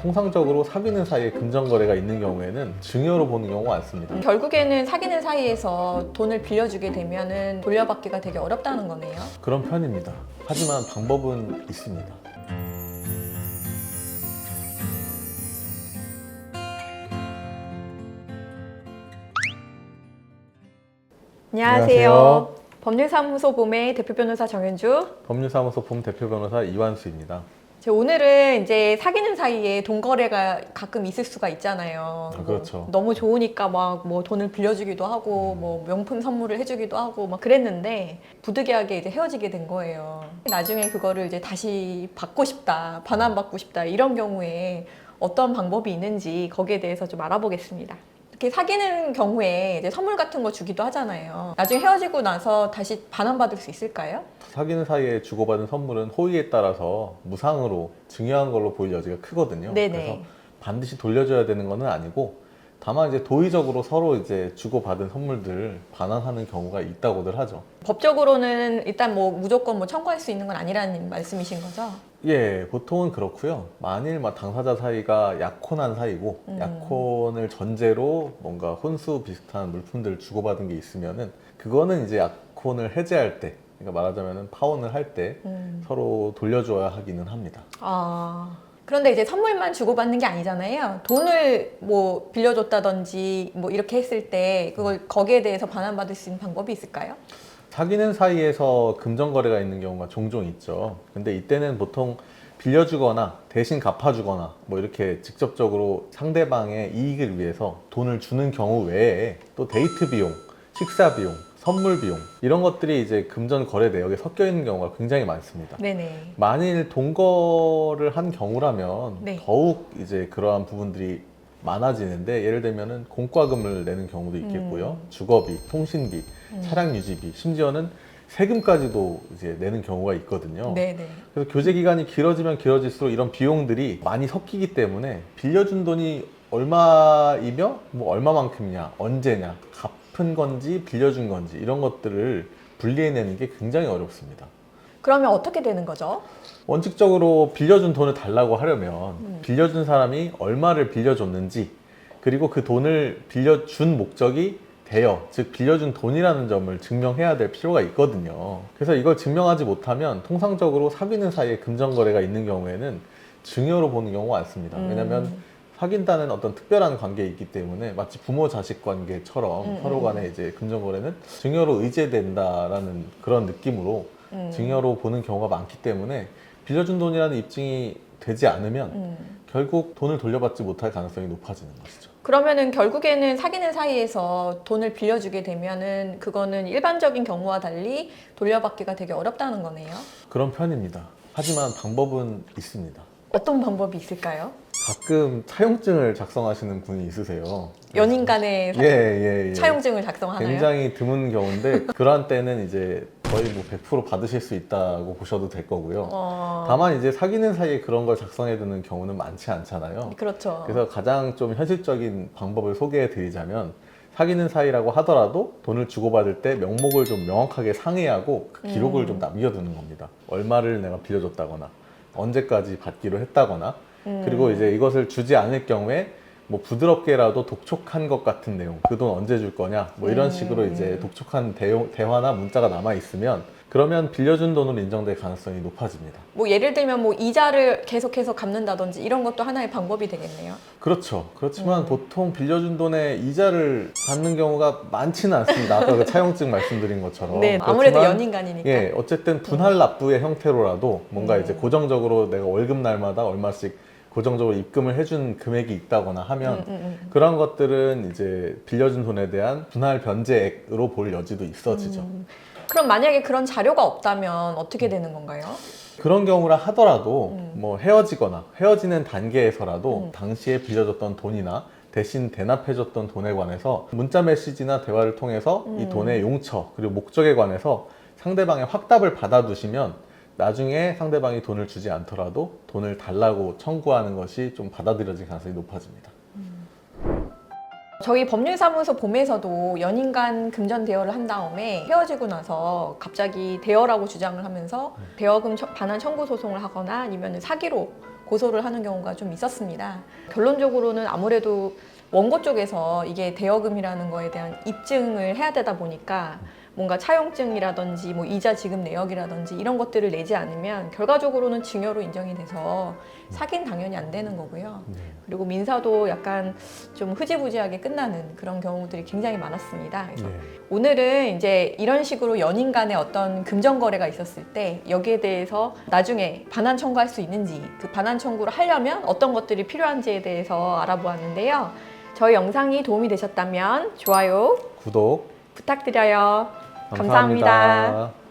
통상적으로 사귀는 사이에 금전거래가 있는 경우에는 증여로 보는 경우가 많습니다. 결국에는 사귀는 사이에서 돈을 빌려주게 되면은 돌려받기가 되게 어렵다는 거네요. 그런 편입니다. 하지만 방법은 있습니다. 안녕하세요. 법률사무소 봄의 대표 변호사 정현주. 법률사무소 봄 대표 변호사 이완수입니다. 오늘은 이제 사귀는 사이에 돈 거래가 가끔 있을 수가 있잖아요. 그렇죠. 너무 좋으니까 막 뭐 돈을 빌려주기도 하고 뭐 명품 선물을 해주기도 하고 막 그랬는데 부득이하게 이제 헤어지게 된 거예요. 나중에 그거를 이제 다시 받고 싶다, 반환받고 싶다 이런 경우에 어떤 방법이 있는지 거기에 대해서 좀 알아보겠습니다. 이렇게 사귀는 경우에 이제 선물 같은 거 주기도 하잖아요. 나중에 헤어지고 나서 다시 반환받을 수 있을까요? 사귀는 사이에 주고받은 선물은 호의에 따라서 무상으로 증여한 걸로 보일 여지가 크거든요. 네네. 그래서 반드시 돌려줘야 되는 건 아니고 다만 이제 도의적으로 서로 이제 주고받은 선물들을 반환하는 경우가 있다고들 하죠. 법적으로는 일단 뭐 무조건 뭐 청구할 수 있는 건 아니라는 말씀이신 거죠? 예, 보통은 그렇고요. 만일 당사자 사이가 약혼한 사이고 약혼을 전제로 뭔가 혼수 비슷한 물품들을 주고받은 게 있으면은 그거는 이제 약혼을 해제할 때, 그러니까 말하자면은 파혼을 할 때 서로 돌려줘야 하기는 합니다. 그런데 이제 선물만 주고받는 게 아니잖아요. 돈을 뭐 빌려줬다든지 뭐 이렇게 했을 때 그걸 거기에 대해서 반환받을 수 있는 방법이 있을까요? 사귀는 사이에서 금전거래가 있는 경우가 종종 있죠. 근데 이때는 보통 빌려주거나 대신 갚아주거나 뭐 이렇게 직접적으로 상대방의 이익을 위해서 돈을 주는 경우 외에 또 데이트 비용, 식사 비용, 선물 비용 이런 것들이 이제 금전 거래 내역에 섞여 있는 경우가 굉장히 많습니다. 네네. 만일 동거를 한 경우라면 네. 더욱 이제 그러한 부분들이 많아지는데, 예를 들면은 공과금을 내는 경우도 있겠고요. 주거비, 통신비, 차량 유지비, 심지어는 세금까지도 이제 내는 경우가 있거든요. 네네. 그래서 교제 기간이 길어지면 길어질수록 이런 비용들이 많이 섞이기 때문에 빌려준 돈이 얼마이며 뭐 얼마만큼이냐, 언제냐, 갚은 건지 빌려준 건지 이런 것들을 분리해내는 게 굉장히 어렵습니다. 그러면 어떻게 되는 거죠? 원칙적으로 빌려준 돈을 달라고 하려면 빌려준 사람이 얼마를 빌려줬는지, 그리고 그 돈을 빌려준 목적이 대여, 즉 빌려준 돈이라는 점을 증명해야 될 필요가 있거든요. 그래서 이걸 증명하지 못하면 통상적으로 사귀는 사이에 금전거래가 있는 경우에는 증여로 보는 경우가 많습니다. 왜냐하면 사귄다는 어떤 특별한 관계에 있기 때문에 마치 부모 자식 관계처럼 서로 간에 이제 금전거래는 증여로 의제된다라는 그런 느낌으로 증여로 보는 경우가 많기 때문에 빌려준 돈이라는 입증이 되지 않으면 결국 돈을 돌려받지 못할 가능성이 높아지는 것이죠. 그러면은 결국에는 사귀는 사이에서 돈을 빌려주게 되면은 그거는 일반적인 경우와 달리 돌려받기가 되게 어렵다는 거네요. 그런 편입니다. 하지만 방법은 있습니다. 어떤 방법이 있을까요? 가끔 차용증을 작성하시는 분이 있으세요. 연인 간의 예. 차용증을 작성하나요? 굉장히 드문 경우인데 그러한 때는 이제 거의 뭐 100% 받으실 수 있다고 보셔도 될 거고요. 다만 이제 사귀는 사이에 그런 걸 작성해 두는 경우는 많지 않잖아요. 그렇죠. 그래서 가장 좀 현실적인 방법을 소개해 드리자면, 사귀는 사이라고 하더라도 돈을 주고받을 때 명목을 좀 명확하게 상의하고 그 기록을 좀 남겨두는 겁니다. 얼마를 내가 빌려줬다거나 언제까지 받기로 했다거나, 그리고 이제 이것을 주지 않을 경우에 뭐 부드럽게라도 독촉한 것 같은 내용, 그 돈 언제 줄 거냐, 뭐 이런 식으로 이제 독촉한 대화나 문자가 남아 있으면 그러면 빌려준 돈으로 인정될 가능성이 높아집니다. 뭐 예를 들면 뭐 이자를 계속해서 갚는다든지 이런 것도 하나의 방법이 되겠네요. 그렇죠. 그렇지만 보통 빌려준 돈에 이자를 받는 경우가 많지는 않습니다. 아까 그 차용증 말씀드린 것처럼. 네, 아무래도 그렇지만 연인 간이니까. 예, 어쨌든 분할 납부의 형태로라도 뭔가 이제 고정적으로 내가 월급 날마다 얼마씩 고정적으로 입금을 해준 금액이 있다거나 하면 그런 것들은 이제 빌려준 돈에 대한 분할 변제액으로 볼 여지도 있어지죠. 그럼 만약에 그런 자료가 없다면 어떻게 되는 건가요? 그런 경우라 하더라도 뭐 헤어지거나 헤어지는 단계에서라도 당시에 빌려줬던 돈이나 대신 대납해줬던 돈에 관해서 문자 메시지나 대화를 통해서 이 돈의 용처 그리고 목적에 관해서 상대방의 확답을 받아두시면 나중에 상대방이 돈을 주지 않더라도 돈을 달라고 청구하는 것이 좀 받아들여질 가능성이 높아집니다. 저희 법률사무소 봄에서도 연인 간 금전 대여를 한 다음에 헤어지고 나서 갑자기 대여라고 주장을 하면서 대여금 반환 청구 소송을 하거나 아니면 사기로 고소를 하는 경우가 좀 있었습니다. 결론적으로는 아무래도 원고 쪽에서 이게 대여금이라는 거에 대한 입증을 해야 되다 보니까 뭔가 차용증이라든지 뭐 이자 지급 내역이라든지 이런 것들을 내지 않으면 결과적으로는 증여로 인정이 돼서 사기는 당연히 안 되는 거고요. 네. 그리고 민사도 약간 좀 흐지부지하게 끝나는 그런 경우들이 굉장히 많았습니다. 그래서 네. 오늘은 이제 이런 식으로 연인 간에 어떤 금전 거래가 있었을 때 여기에 대해서 나중에 반환 청구할 수 있는지, 그 반환 청구를 하려면 어떤 것들이 필요한지에 대해서 알아보았는데요. 저희 영상이 도움이 되셨다면 좋아요 구독 부탁드려요. 감사합니다. 감사합니다.